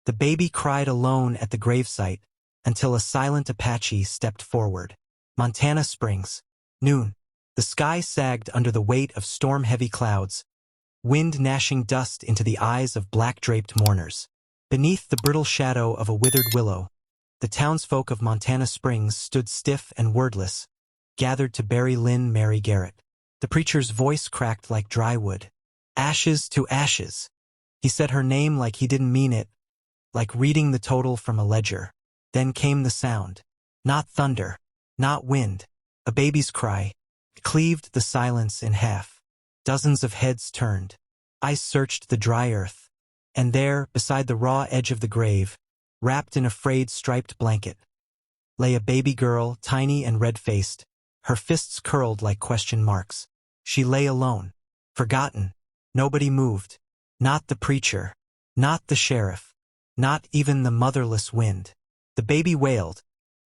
The baby cried alone at the gravesite until a silent Apache stepped forward. Montana Springs. Noon. The sky sagged under the weight of storm-heavy clouds, wind gnashing dust into the eyes of black-draped mourners. Beneath the brittle shadow of a withered willow, the townsfolk of Montana Springs stood stiff and wordless, gathered to bury Lynn Mary Garrett. The preacher's voice cracked like dry wood. Ashes to ashes. He said her name like he didn't mean it, like reading the total from a ledger. Then came the sound. Not thunder, not wind. A baby's cry cleaved the silence in half. Dozens of heads turned. Eyes searched the dry earth. And there, beside the raw edge of the grave, wrapped in a frayed striped blanket, lay a baby girl, tiny and red-faced, her fists curled like question marks. She lay alone, forgotten. Nobody moved. Not the preacher, not the sheriff, not even the motherless wind. The baby wailed,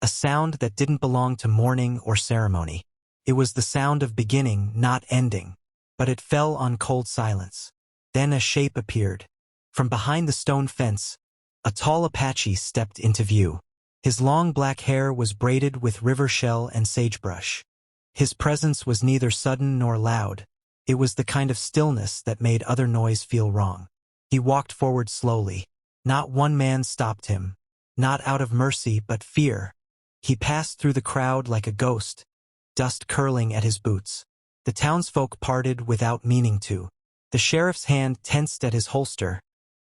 a sound that didn't belong to mourning or ceremony. It was the sound of beginning, not ending. But it fell on cold silence. Then a shape appeared. From behind the stone fence, a tall Apache stepped into view. His long black hair was braided with river shell and sagebrush. His presence was neither sudden nor loud. It was the kind of stillness that made other noise feel wrong. He walked forward slowly. Not one man stopped him. Not out of mercy, but fear. He passed through the crowd like a ghost, dust curling at his boots. The townsfolk parted without meaning to. The sheriff's hand tensed at his holster,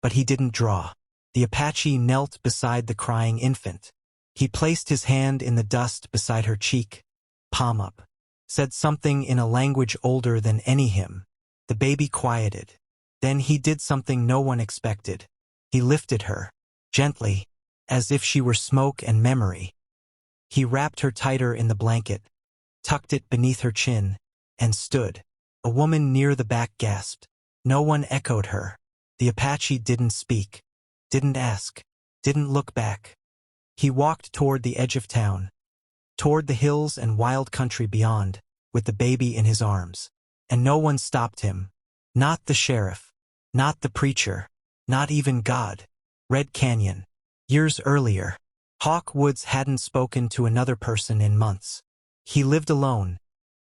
but he didn't draw. The Apache knelt beside the crying infant. He placed his hand in the dust beside her cheek, palm up, said something in a language older than any hymn. The baby quieted. Then he did something no one expected. He lifted her, gently, as if she were smoke and memory. He wrapped her tighter in the blanket, tucked it beneath her chin, and stood. A woman near the back gasped. No one echoed her. The Apache didn't speak, didn't ask, didn't look back. He walked toward the edge of town, toward the hills and wild country beyond, with the baby in his arms. And no one stopped him. Not the sheriff, not the preacher, not even God. Red Canyon. Years earlier, Hawk Woods hadn't spoken to another person in months. He lived alone,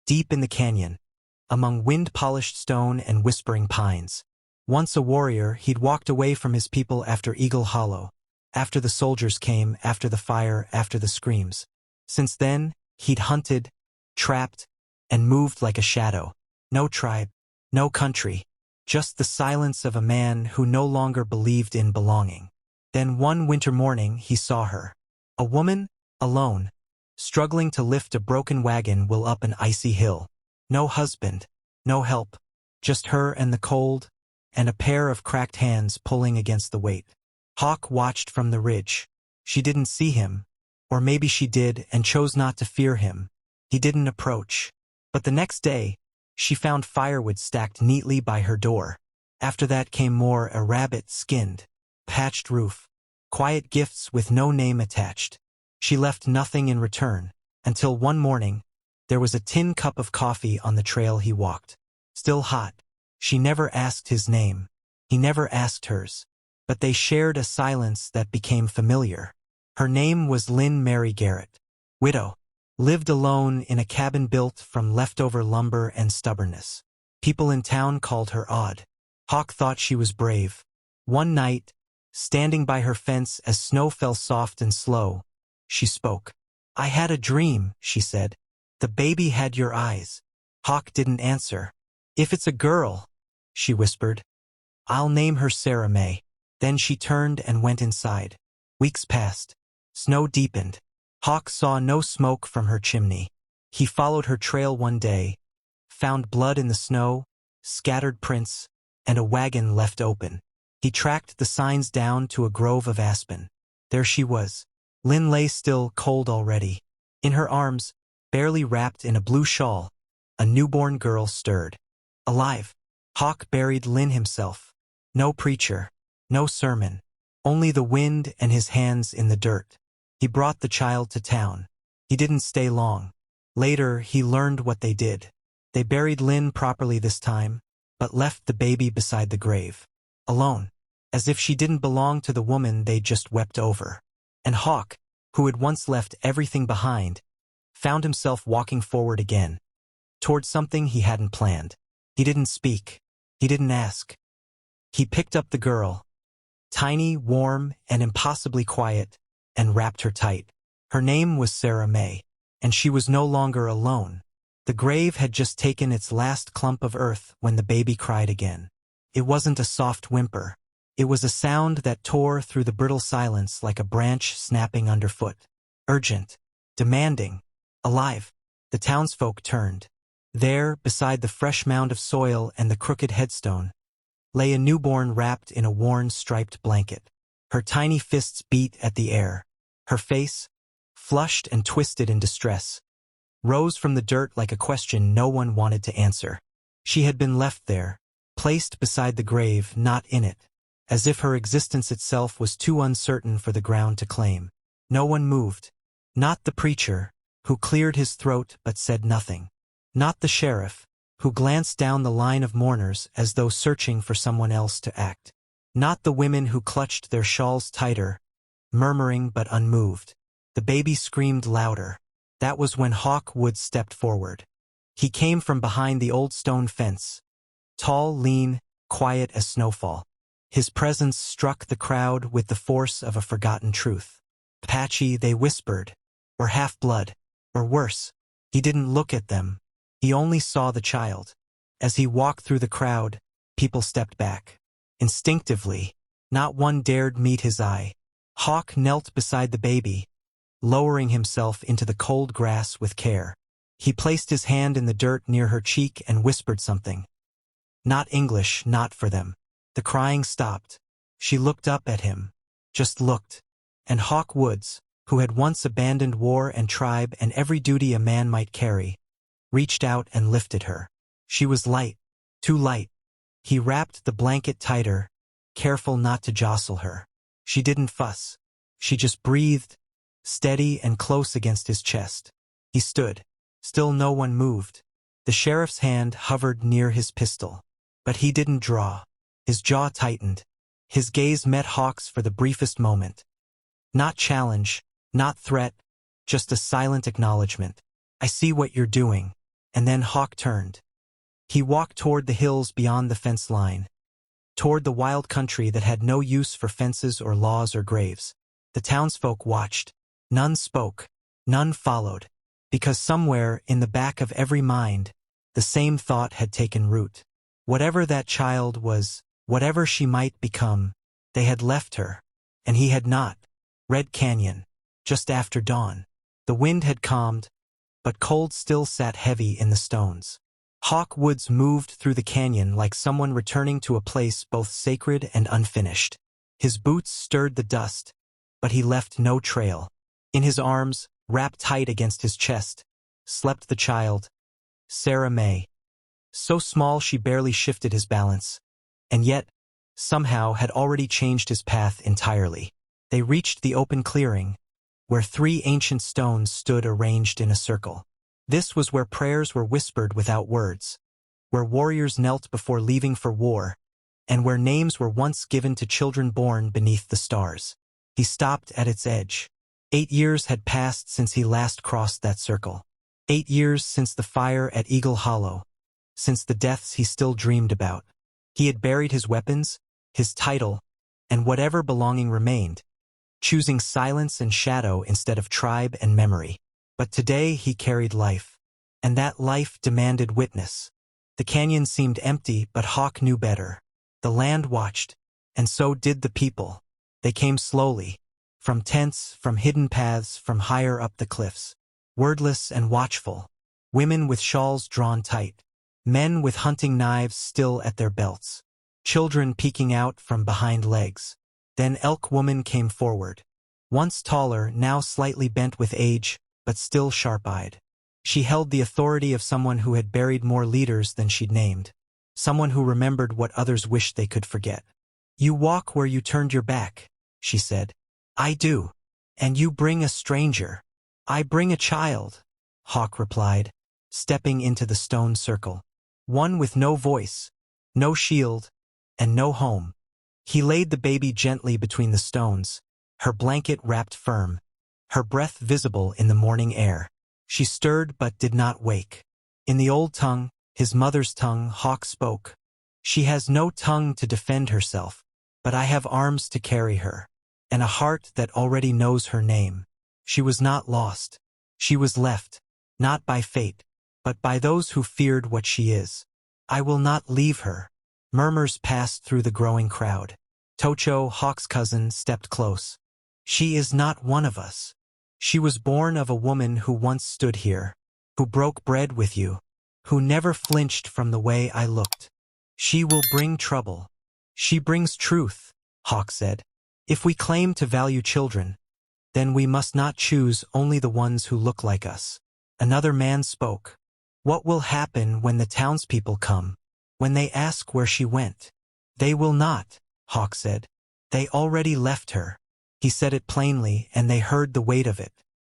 deep in the canyon, among wind-polished stone and whispering pines. Once a warrior, he'd walked away from his people after Eagle Hollow, after the soldiers came, after the fire, after the screams. Since then, he'd hunted, trapped, and moved like a shadow. No tribe, no country, just the silence of a man who no longer believed in belonging. Then one winter morning he saw her. A woman, alone, struggling to lift a broken wagon wheel up an icy hill. No husband, no help, just her and the cold, and a pair of cracked hands pulling against the weight. Hawk watched from the ridge. She didn't see him, or maybe she did and chose not to fear him. He didn't approach. But the next day, she found firewood stacked neatly by her door. After that came more: a rabbit-skinned, patched roof, quiet gifts with no name attached. She left nothing in return, until one morning, there was a tin cup of coffee on the trail he walked. Still hot. She never asked his name. He never asked hers. But they shared a silence that became familiar. Her name was Lynn Mary Garrett. Widow. Lived alone in a cabin built from leftover lumber and stubbornness. People in town called her odd. Hawk thought she was brave. One night, standing by her fence as snow fell soft and slow, she spoke. "I had a dream," she said. "The baby had your eyes." Hawk didn't answer. "If it's a girl," she whispered, "I'll name her Sarah May." Then she turned and went inside. Weeks passed. Snow deepened. Hawk saw no smoke from her chimney. He followed her trail one day, found blood in the snow, scattered prints, and a wagon left open. He tracked the signs down to a grove of aspen. There she was. Lynn lay still, cold already. In her arms, barely wrapped in a blue shawl, a newborn girl stirred. Alive. Hawk buried Lynn himself. No preacher, no sermon, only the wind and his hands in the dirt. He brought the child to town. He didn't stay long. Later, he learned what they did. They buried Lynn properly this time, but left the baby beside the grave. Alone. as if she didn't belong to the woman they just wept over. And Hawk, who had once left everything behind, found himself walking forward again, toward something he hadn't planned. He didn't speak. He didn't ask. He picked up the girl, tiny, warm, and impossibly quiet, and wrapped her tight. Her name was Sarah May, and she was no longer alone. The grave had just taken its last clump of earth when the baby cried again. It wasn't a soft whimper. It was a sound that tore through the brittle silence like a branch snapping underfoot. Urgent, demanding, alive. The townsfolk turned. There, beside the fresh mound of soil and the crooked headstone, lay a newborn wrapped in a worn striped blanket. Her tiny fists beat at the air. Her face, flushed and twisted in distress, rose from the dirt like a question no one wanted to answer. She had been left there, placed beside the grave, not in it, as if her existence itself was too uncertain for the ground to claim. No one moved. Not the preacher, who cleared his throat but said nothing. Not the sheriff, who glanced down the line of mourners as though searching for someone else to act. Not the women who clutched their shawls tighter, murmuring but unmoved. The baby screamed louder. That was when Hawk Woods stepped forward. He came from behind the old stone fence, tall, lean, quiet as snowfall. His presence struck the crowd with the force of a forgotten truth. Apache, they whispered, or half-blood, or worse. He didn't look at them. He only saw the child. As he walked through the crowd, people stepped back. Instinctively, not one dared meet his eye. Hawk knelt beside the baby, lowering himself into the cold grass with care. He placed his hand in the dirt near her cheek and whispered something. Not English, not for them. The crying stopped. She looked up at him. Just looked. And Hawk Woods, who had once abandoned war and tribe and every duty a man might carry, reached out and lifted her. She was light, too light. He wrapped the blanket tighter, careful not to jostle her. She didn't fuss. She just breathed, steady and close against his chest. He stood. Still no one moved. The sheriff's hand hovered near his pistol. But he didn't draw. His jaw tightened. His gaze met Hawk's for the briefest moment. Not challenge, not threat, just a silent acknowledgement. I see what you're doing. And then Hawk turned. He walked toward the hills beyond the fence line, toward the wild country that had no use for fences or laws or graves. The townsfolk watched. None spoke. None followed. Because somewhere in the back of every mind, the same thought had taken root. Whatever that child was, whatever she might become, they had left her, and he had not. Red Canyon, just after dawn. The wind had calmed, but cold still sat heavy in the stones. Hawk Woods moved through the canyon like someone returning to a place both sacred and unfinished. His boots stirred the dust, but he left no trail. In his arms, wrapped tight against his chest, slept the child, Sarah May. So small she barely shifted his balance, and yet, somehow had already changed his path entirely. They reached the open clearing, where 3 ancient stones stood arranged in a circle. This was where prayers were whispered without words, where warriors knelt before leaving for war, and where names were once given to children born beneath the stars. He stopped at its edge. 8 years had passed since he last crossed that circle. 8 years since the fire at Eagle Hollow, since the deaths he still dreamed about. He had buried his weapons, his title, and whatever belonging remained, choosing silence and shadow instead of tribe and memory. But today he carried life, and that life demanded witness. The canyon seemed empty, but Hawk knew better. The land watched, and so did the people. They came slowly, from tents, from hidden paths, from higher up the cliffs. Wordless and watchful, women with shawls drawn tight, men with hunting knives still at their belts, children peeking out from behind legs. Then Elk Woman came forward, once taller, now slightly bent with age, but still sharp-eyed. She held the authority of someone who had buried more leaders than she'd named, someone who remembered what others wished they could forget. You walk where you turned your back, she said. I do. And you bring a stranger. I bring a child, Hawk replied, stepping into the stone circle. One with no voice, no shield, and no home. He laid the baby gently between the stones, her blanket wrapped firm, her breath visible in the morning air. She stirred but did not wake. In the old tongue, his mother's tongue, Hawk spoke. She has no tongue to defend herself, but I have arms to carry her, and a heart that already knows her name. She was not lost. She was left, not by fate, but by those who feared what she is. I will not leave her. Murmurs passed through the growing crowd. Tocho, Hawk's cousin, stepped close. She is not one of us. She was born of a woman who once stood here, who broke bread with you, who never flinched from the way I looked. She will bring trouble. She brings truth, Hawk said. If we claim to value children, then we must not choose only the ones who look like us. Another man spoke. What will happen when the townspeople come, when they ask where she went? They will not, Hawk said. They already left her. He said it plainly, and they heard the weight of it.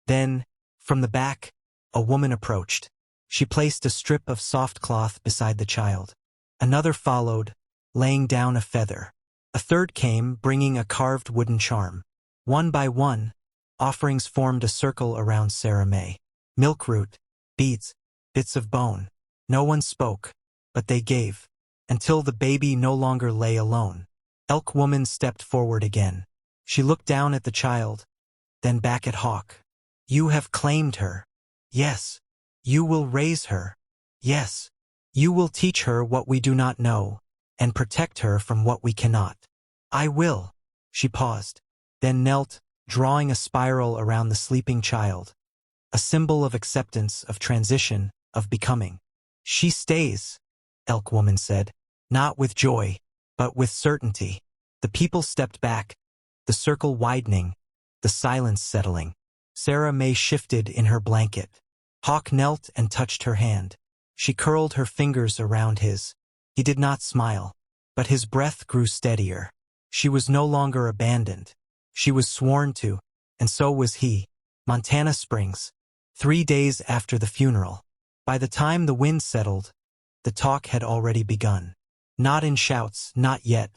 Then, from the back, a woman approached. She placed a strip of soft cloth beside the child. Another followed, laying down a feather. A third came, bringing a carved wooden charm. One by one, offerings formed a circle around Sarah May. Milkroot, beads, bits of bone. No one spoke, but they gave, until the baby no longer lay alone. Elk Woman stepped forward again. She looked down at the child, then back at Hawk. You have claimed her. Yes. You will raise her. Yes. You will teach her what we do not know, and protect her from what we cannot. I will. She paused, then knelt, drawing a spiral around the sleeping child. A symbol of acceptance, of transition, of becoming. She stays, Elk Woman said, not with joy, but with certainty. The people stepped back, the circle widening, the silence settling. Sarah May shifted in her blanket. Hawk knelt and touched her hand. She curled her fingers around his. He did not smile, but his breath grew steadier. She was no longer abandoned. She was sworn to, and so was he. Montana Springs. 3 days after the funeral. By the time the wind settled, the talk had already begun. Not in shouts, not yet,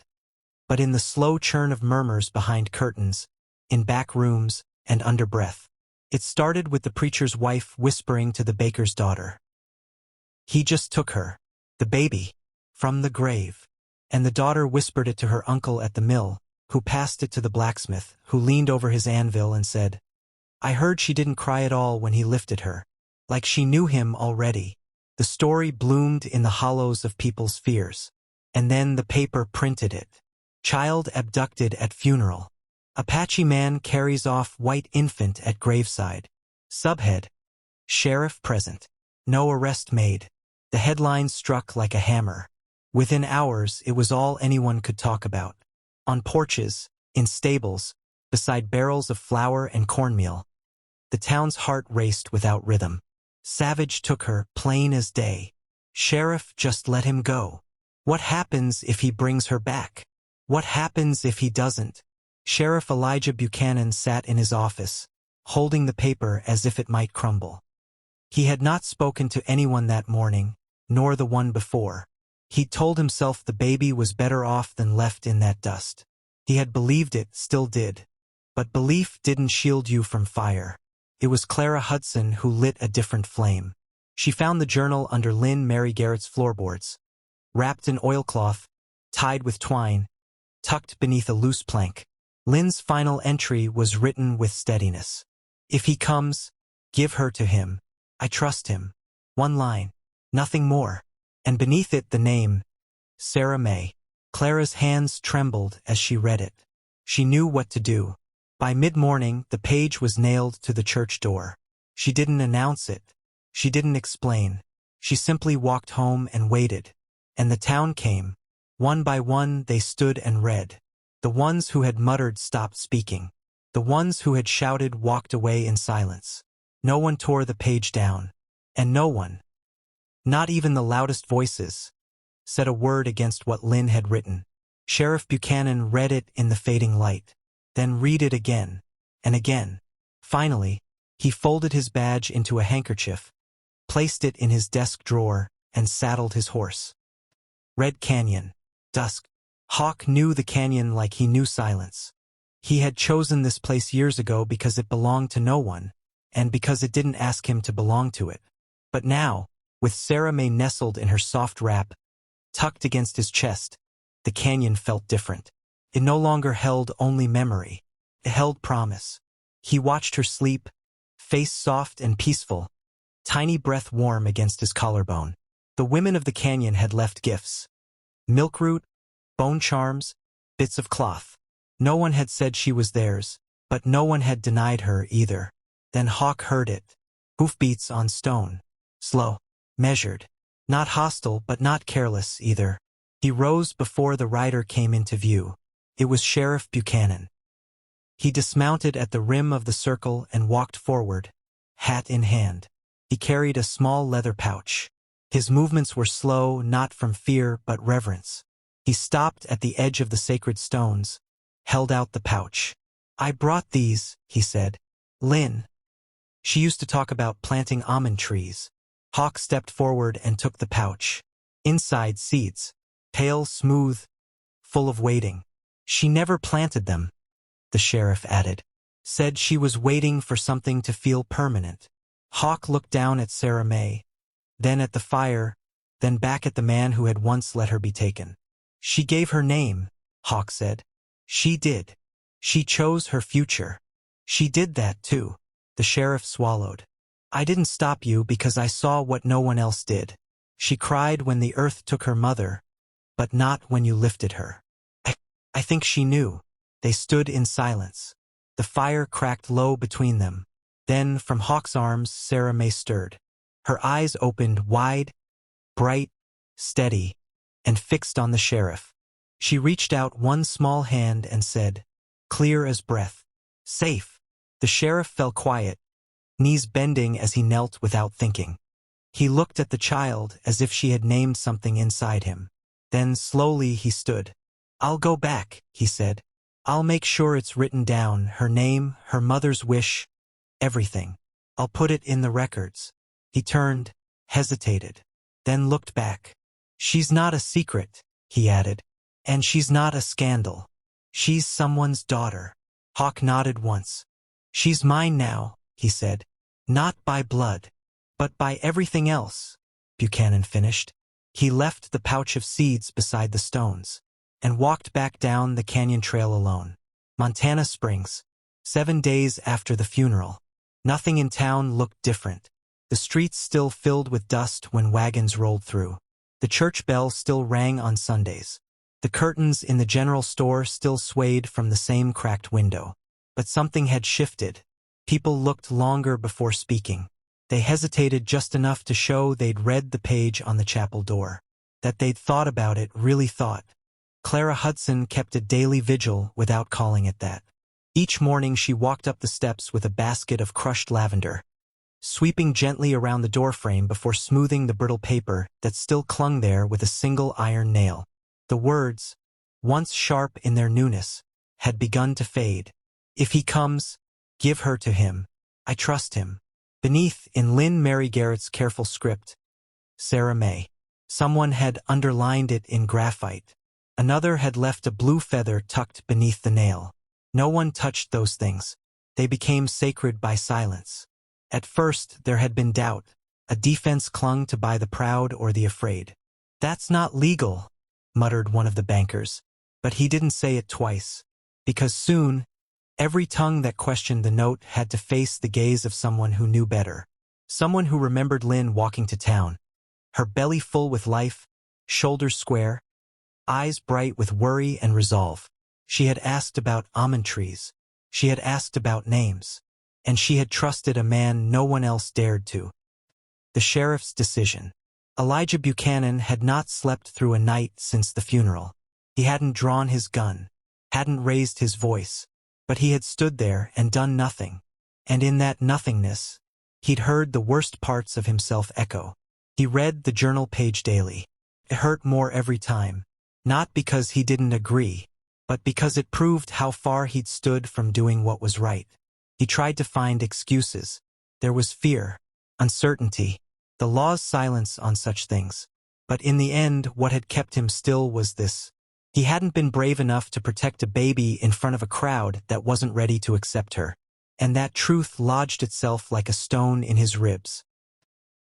but in the slow churn of murmurs behind curtains, in back rooms, and under breath. It started with the preacher's wife whispering to the baker's daughter. He just took her, the baby, from the grave. And the daughter whispered it to her uncle at the mill, who passed it to the blacksmith, who leaned over his anvil and said, I heard she didn't cry at all when he lifted her, like she knew him already. The story bloomed in the hollows of people's fears. And then the paper printed it. Child abducted at funeral. Apache man carries off white infant at graveside. Subhead. Sheriff present. No arrest made. The headline struck like a hammer. Within hours, it was all anyone could talk about. On porches, in stables, beside barrels of flour and cornmeal. The town's heart raced without rhythm. Savage took her, plain as day. Sheriff just let him go. What happens if he brings her back? What happens if he doesn't? Sheriff Elijah Buchanan sat in his office, holding the paper as if it might crumble. He had not spoken to anyone that morning, nor the one before. He'd told himself the baby was better off than left in that dust. He had believed it, still did. But belief didn't shield you from fire. It was Clara Hudson who lit a different flame. She found the journal under Lynn Mary Garrett's floorboards, wrapped in oilcloth, tied with twine, tucked beneath a loose plank. Lynn's final entry was written with steadiness. If he comes, give her to him. I trust him. One line. Nothing more. And beneath it the name, Sarah May. Clara's hands trembled as she read it. She knew what to do. By mid-morning, the page was nailed to the church door. She didn't announce it. She didn't explain. She simply walked home and waited. And the town came. One by one they stood and read. The ones who had muttered stopped speaking. The ones who had shouted walked away in silence. No one tore the page down. And no one, not even the loudest voices, said a word against what Lynn had written. Sheriff Buchanan read it in the fading light, then read it again, and again. Finally, he folded his badge into a handkerchief, placed it in his desk drawer, and saddled his horse. Red Canyon. Dusk. Hawk knew the canyon like he knew silence. He had chosen this place years ago because it belonged to no one, and because it didn't ask him to belong to it. But now, with Sarah May nestled in her soft wrap, tucked against his chest, the canyon felt different. It no longer held only memory. It held promise. He watched her sleep, face soft and peaceful, tiny breath warm against his collarbone. The women of the canyon had left gifts. Milkroot, bone charms, bits of cloth. No one had said she was theirs, but no one had denied her either. Then Hawk heard it. Hoofbeats on stone. Slow. Measured. Not hostile, but not careless either. He rose before the rider came into view. It was Sheriff Buchanan. He dismounted at the rim of the circle and walked forward, hat in hand. He carried a small leather pouch. His movements were slow, not from fear but reverence. He stopped at the edge of the sacred stones, held out the pouch. "I brought these," he said. "Lynn. She used to talk about planting almond trees." Hawk stepped forward and took the pouch. Inside, seeds. Pale, smooth, full of waiting. "She never planted them," the sheriff added. "Said she was waiting for something to feel permanent." Hawk looked down at Sarah May, then at the fire, then back at the man who had once let her be taken. "She gave her name," Hawk said. "She did. She chose her future. She did that too." The sheriff swallowed. "I didn't stop you because I saw what no one else did. She cried when the earth took her mother, but not when you lifted her." I think she knew." They stood in silence. The fire cracked low between them. Then, from Hawk's arms, Sarah May stirred. Her eyes opened wide, bright, steady, and fixed on the sheriff. She reached out one small hand and said, clear as breath, "Safe." The sheriff fell quiet, knees bending as he knelt without thinking. He looked at the child as if she had named something inside him. Then slowly he stood. "I'll go back," he said. "I'll make sure it's written down, her name, her mother's wish, everything. I'll put it in the records." He turned, hesitated, then looked back. "She's not a secret," he added. "And she's not a scandal. She's someone's daughter." Hawk nodded once. "She's mine now," he said. "Not by blood, but by everything else," Buchanan finished. He left the pouch of seeds beside the stones and walked back down the canyon trail alone. Montana Springs. 7 days after the funeral. Nothing in town looked different. The streets still filled with dust when wagons rolled through. The church bell still rang on Sundays. The curtains in the general store still swayed from the same cracked window. But something had shifted. People looked longer before speaking. They hesitated just enough to show they'd read the page on the chapel door. That they'd thought about it, really thought. Clara Hudson kept a daily vigil without calling it that. Each morning she walked up the steps with a basket of crushed lavender, sweeping gently around the doorframe before smoothing the brittle paper that still clung there with a single iron nail. The words, once sharp in their newness, had begun to fade. "If he comes, give her to him. I trust him." Beneath, in Lynn Mary Garrett's careful script, Sarah May. Someone had underlined it in graphite. Another had left a blue feather tucked beneath the nail. No one touched those things. They became sacred by silence. At first, there had been doubt. A defense clung to by the proud or the afraid. "That's not legal," muttered one of the bankers. But he didn't say it twice. Because soon, every tongue that questioned the note had to face the gaze of someone who knew better. Someone who remembered Lynn walking to town, her belly full with life, shoulders square, eyes bright with worry and resolve. She had asked about almond trees. She had asked about names. And she had trusted a man no one else dared to. The sheriff's decision. Elijah Buchanan had not slept through a night since the funeral. He hadn't drawn his gun, hadn't raised his voice, but he had stood there and done nothing. And in that nothingness, he'd heard the worst parts of himself echo. He read the journal page daily. It hurt more every time. Not because he didn't agree, but because it proved how far he'd stood from doing what was right. He tried to find excuses. There was fear, uncertainty, the law's silence on such things. But in the end, what had kept him still was this. He hadn't been brave enough to protect a baby in front of a crowd that wasn't ready to accept her. And that truth lodged itself like a stone in his ribs.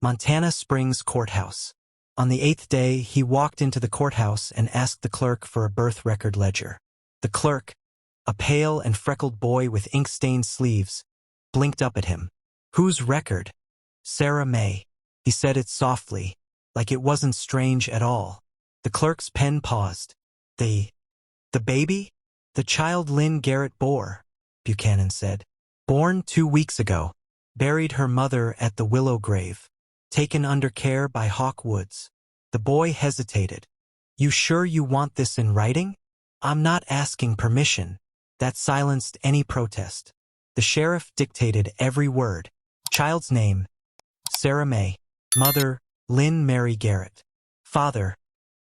Montana Springs Courthouse. On the 8th day, he walked into the courthouse and asked the clerk for a birth record ledger. The clerk, a pale and freckled boy with ink-stained sleeves, blinked up at him. "Whose record?" "Sarah May." He said it softly, like it wasn't strange at all. The clerk's pen paused. The baby?" "The child Lynn Garrett bore," Buchanan said. "Born 2 weeks ago. Buried her mother at the Willow Grave. Taken under care by Hawk Woods." The boy hesitated. "You sure you want this in writing?" "I'm not asking permission." That silenced any protest. The sheriff dictated every word. Child's name, Sarah May. Mother, Lynn Mary Garrett. Father,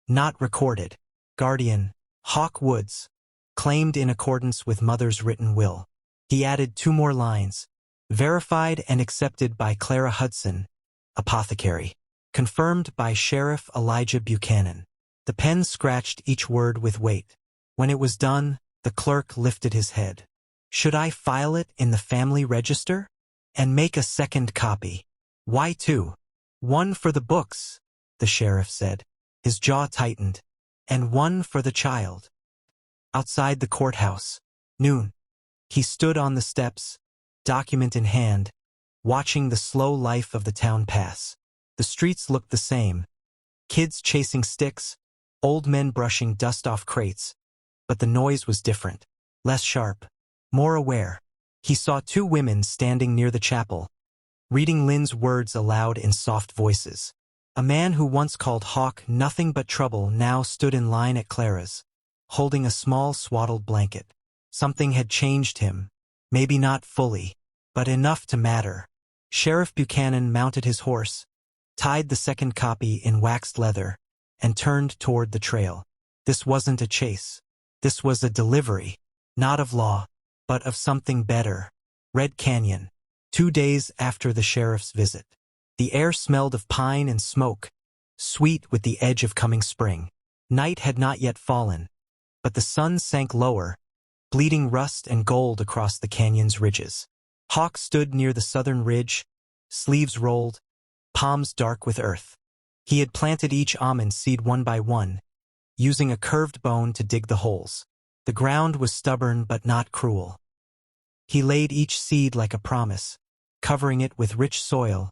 not recorded. Guardian, Hawk Woods. Claimed in accordance with mother's written will. He added 2 more lines. Verified and accepted by Clara Hudson, apothecary. Confirmed by Sheriff Elijah Buchanan. The pen scratched each word with weight. When it was done, the clerk lifted his head. "Should I file it in the family register? And make a second copy?" "Why 2? 1 for the books," the sheriff said. His jaw tightened. "And 1 for the child." Outside the courthouse. Noon. He stood on the steps, document in hand, watching the slow life of the town pass. The streets looked the same. Kids chasing sticks, old men brushing dust off crates. But the noise was different. Less sharp. More aware. He saw 2 women standing near the chapel, reading Lynn's words aloud in soft voices. A man who once called Hawk nothing but trouble now stood in line at Clara's, holding a small swaddled blanket. Something had changed him. Maybe not fully, but enough to matter. Sheriff Buchanan mounted his horse, tied the second copy in waxed leather, and turned toward the trail. This wasn't a chase. This was a delivery, not of law, but of something better. Red Canyon. 2 days after the sheriff's visit. The air smelled of pine and smoke, sweet with the edge of coming spring. Night had not yet fallen, but the sun sank lower, bleeding rust and gold across the canyon's ridges. Hawk stood near the southern ridge, sleeves rolled, palms dark with earth. He had planted each almond seed 1 by 1, using a curved bone to dig the holes. The ground was stubborn but not cruel. He laid each seed like a promise, covering it with rich soil,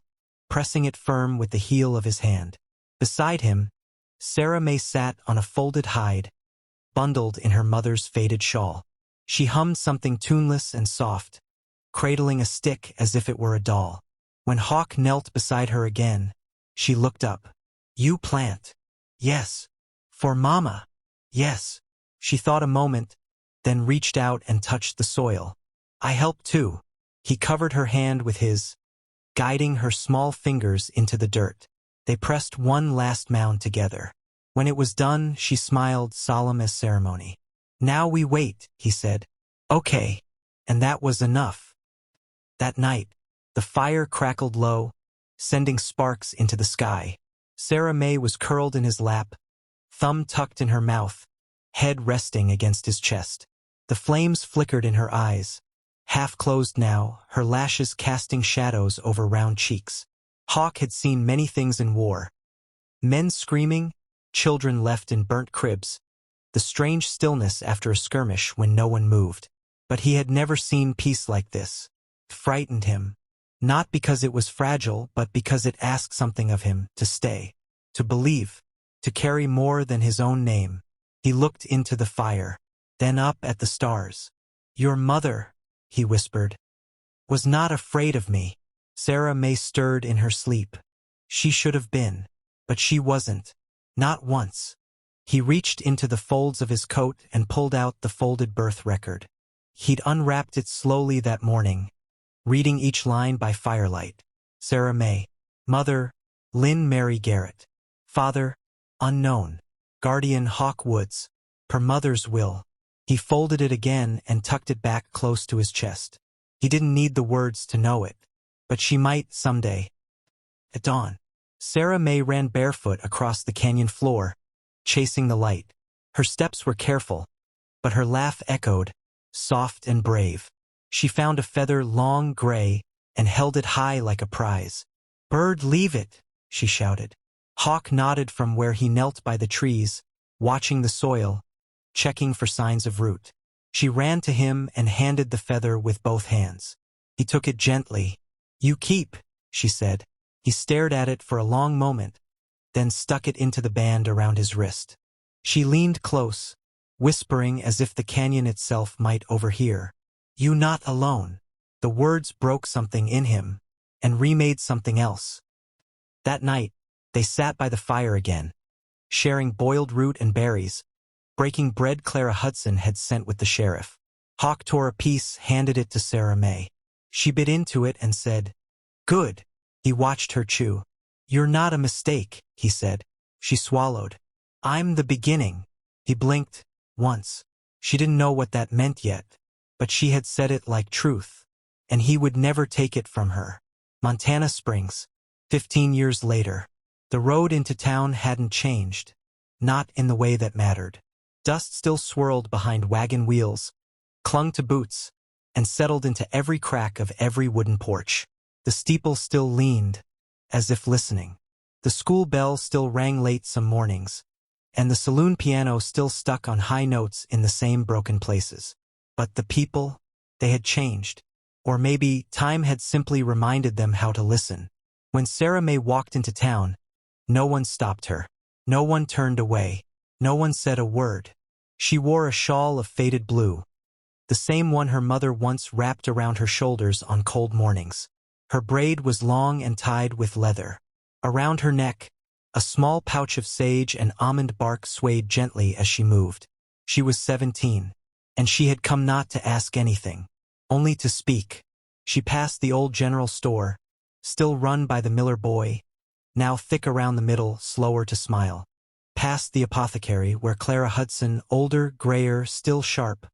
pressing it firm with the heel of his hand. Beside him, Sarah May sat on a folded hide, bundled in her mother's faded shawl. She hummed something tuneless and soft, cradling a stick as if it were a doll. When Hawk knelt beside her again, she looked up. "You plant?" "Yes." "For Mama?" "Yes." She thought a moment, then reached out and touched the soil. "I help too." He covered her hand with his, guiding her small fingers into the dirt. They pressed one last mound together. When it was done, she smiled, solemn as ceremony. "Now we wait," he said. "Okay." And that was enough. That night, the fire crackled low, sending sparks into the sky. Sarah May was curled in his lap, thumb tucked in her mouth, head resting against his chest. The flames flickered in her eyes, half closed now, her lashes casting shadows over round cheeks. Hawk had seen many things in war. Men screaming, children left in burnt cribs, the strange stillness after a skirmish when no one moved. But he had never seen peace like this. It frightened him, not because it was fragile, but because it asked something of him, to stay, to believe, to carry more than his own name. He looked into the fire, then up at the stars. "Your mother," he whispered, "was not afraid of me." Sarah May stirred in her sleep. She should have been, but she wasn't. Not once. He reached into the folds of his coat and pulled out the folded birth record. He'd unwrapped it slowly that morning, reading each line by firelight. Sarah May. Mother, Lynn Mary Garrett. Father, unknown. Guardian Hawk Woods. Per mother's will. He folded it again and tucked it back close to his chest. He didn't need the words to know it, but she might someday. At dawn, Sarah May ran barefoot across the canyon floor, chasing the light. Her steps were careful, but her laugh echoed, soft and brave. She found a feather long gray and held it high like a prize. "Bird, leave it," she shouted. Hawk nodded from where he knelt by the trees, watching the soil, checking for signs of root. She ran to him and handed the feather with both hands. He took it gently. "You keep," she said. He stared at it for a long moment, then stuck it into the band around his wrist. She leaned close, whispering as if the canyon itself might overhear. "You not alone." The words broke something in him and remade something else. That night, they sat by the fire again, sharing boiled root and berries, breaking bread Clara Hudson had sent with the sheriff. Hawk tore a piece, handed it to Sarah May. She bit into it and said, "Good." He watched her chew. "You're not a mistake," he said. She swallowed. "I'm the beginning." He blinked, once. She didn't know what that meant yet, but she had said it like truth, and he would never take it from her. Montana Springs, 15 years later. The road into town hadn't changed, not in the way that mattered. Dust still swirled behind wagon wheels, clung to boots, and settled into every crack of every wooden porch. The steeple still leaned, as if listening. The school bell still rang late some mornings, and the saloon piano still stuck on high notes in the same broken places. But the people, they had changed. Or maybe time had simply reminded them how to listen. When Sarah May walked into town, no one stopped her. No one turned away. No one said a word. She wore a shawl of faded blue, the same one her mother once wrapped around her shoulders on cold mornings. Her braid was long and tied with leather. Around her neck, a small pouch of sage and almond bark swayed gently as she moved. She was 17, and she had come not to ask anything, only to speak. She passed the old general store, still run by the Miller boy, now thick around the middle, slower to smile. Past the apothecary, where Clara Hudson, older, grayer, still sharp,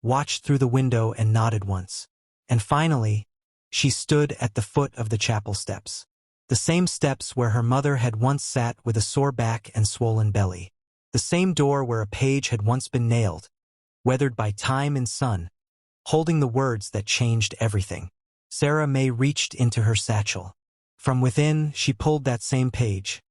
watched through the window and nodded once. And finally, she stood at the foot of the chapel steps. The same steps where her mother had once sat with a sore back and swollen belly. The same door where a page had once been nailed, weathered by time and sun, holding the words that changed everything. Sarah May reached into her satchel. From within, she pulled that same page,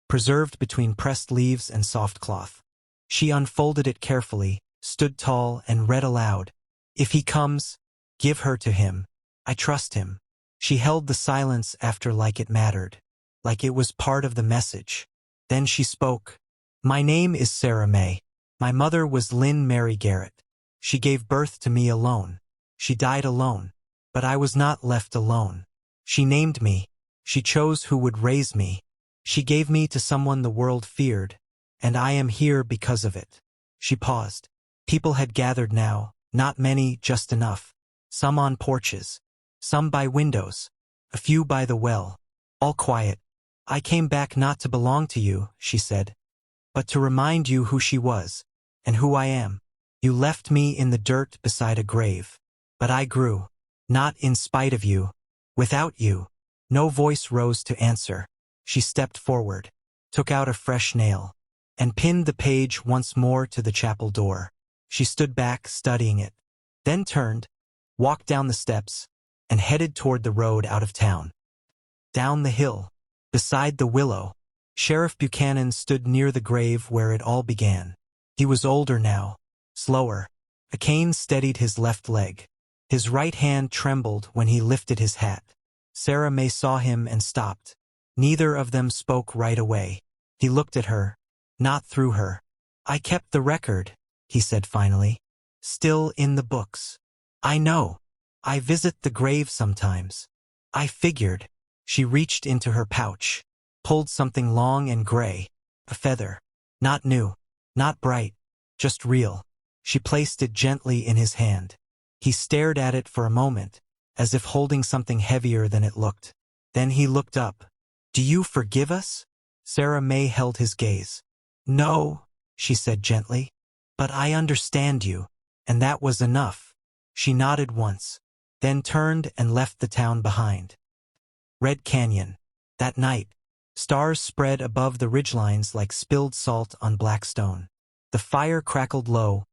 preserved between pressed leaves and soft cloth. She unfolded it carefully, stood tall, and read aloud. "If he comes, give her to him. I trust him." She held the silence after like it mattered, like it was part of the message. Then she spoke. "My name is Sarah May. My mother was Lynn Mary Garrett. She gave birth to me alone. She died alone. But I was not left alone. She named me. She chose who would raise me. She gave me to someone the world feared, and I am here because of it." She paused. People had gathered now, not many, just enough. Some on porches, some by windows, a few by the well, all quiet. "I came back not to belong to you," she said, "but to remind you who she was, and who I am. You left me in the dirt beside a grave, but I grew, not in spite of you, without you." No voice rose to answer. She stepped forward, took out a fresh nail, and pinned the page once more to the chapel door. She stood back, studying it, then turned, walked down the steps, and headed toward the road out of town. Down the hill, beside the willow, Sheriff Buchanan stood near the grave where it all began. He was older now, slower. A cane steadied his left leg. His right hand trembled when he lifted his hat. Sarah May saw him and stopped. Neither of them spoke right away. He looked at her, not through her. "I kept the record," he said finally. "Still in the books. I know. I visit the grave sometimes. I figured." She reached into her pouch, pulled something long and gray, a feather. Not new, not bright, just real. She placed it gently in his hand. He stared at it for a moment, as if holding something heavier than it looked. Then he looked up. "Do you forgive us?" Sarah May held his gaze. "No," she said gently, "but I understand you, and that was enough." She nodded once, then turned and left the town behind. Red Canyon. That night, stars spread above the ridgelines like spilled salt on black stone. The fire crackled low,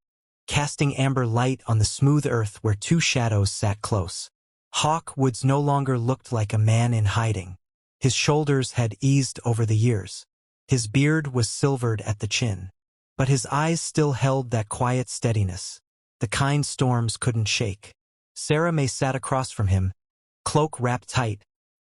casting amber light on the smooth earth where two shadows sat close. Hawk Woods no longer looked like a man in hiding. His shoulders had eased over the years. His beard was silvered at the chin. But his eyes still held that quiet steadiness, the kind storms couldn't shake. Sarah May sat across from him, cloak wrapped tight,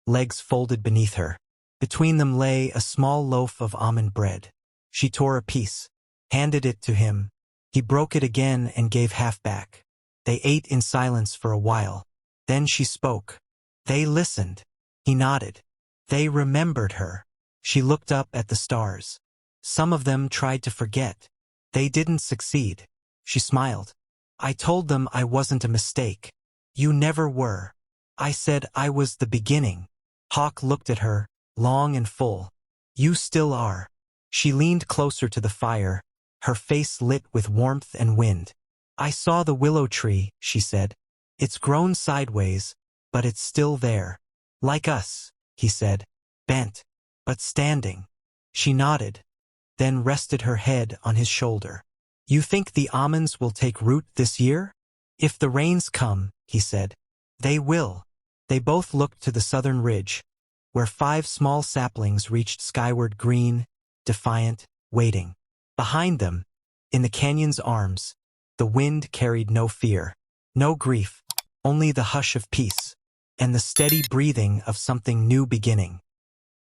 legs folded beneath her. Between them lay a small loaf of almond bread. She tore a piece, handed it to him. He broke it again and gave half back. They ate in silence for a while. Then she spoke. They listened. He nodded. They remembered her. She looked up at the stars. Some of them tried to forget. They didn't succeed. She smiled. I told them I wasn't a mistake. You never were. I said I was the beginning. Hawk looked at her, long and full. You still are. She leaned closer to the fire, her face lit with warmth and wind. I saw the willow tree, she said. It's grown sideways, but it's still there. Like us, he said. Bent, but standing. She nodded, then rested her head on his shoulder. You think the almonds will take root this year? If the rains come, he said. They will. They both looked to the southern ridge, where 5 small saplings reached skyward green, defiant, waiting. Behind them, in the canyon's arms, the wind carried no fear, no grief, only the hush of peace, and the steady breathing of something new beginning.